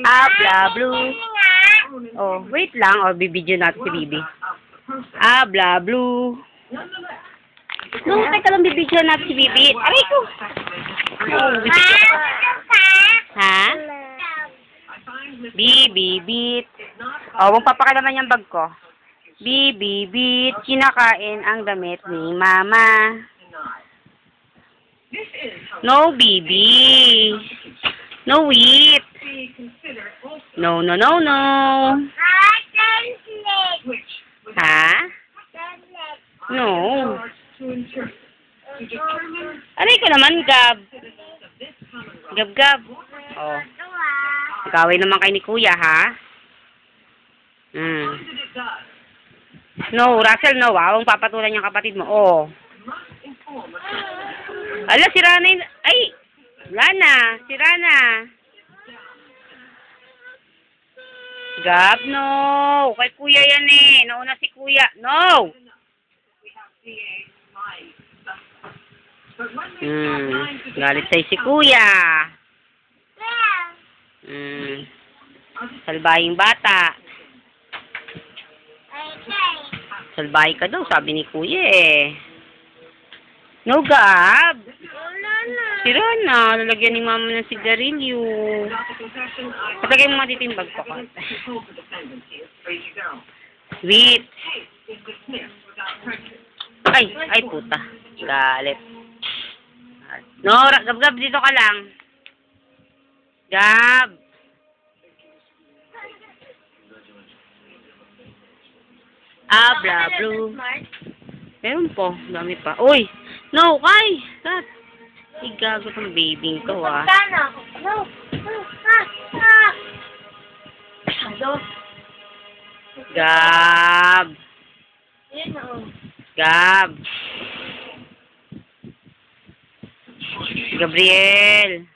Abla blue. Oh, wait lang. Oh, bibidyo natin si Bibi. Abla blue. No, teka lang, bibidyo natin si Bibi. Aray ko. Oh, ha? Bibibit. Oh, magpapakalaman yung bag ko. Bibibit. Kinakain ang damit ni Mama. No, Bibi. No, wait. No, no, no, no. Ha? No. Aray ko naman, Gab. Gab. Oh. Nag-away naman kay ni Kuya, ha? No, Russell, no. Huwag papatulan yung kapatid mo. Oh. Ala, si Rana yun. Ay! Lana, si Rana. Gab, no. Kay Kuya yan eh. Nauna si Kuya. No! Galit sa'yo si Kuya. Salbahing bata. Salbahe ka daw, sabi ni Kuya eh. No, Gab. Si Rana, lalagyan ni Mama ng sigarilyo. Patagay mo dito yung bag ko. Sweet. Ay puta. Galit. No, Gab, dito ka lang. Gab. Abla blue. Meron po, dami pa. Uy! No, kay! Kat! Igago tong baby ko, ah. No! Gab! Gab! Gabriel!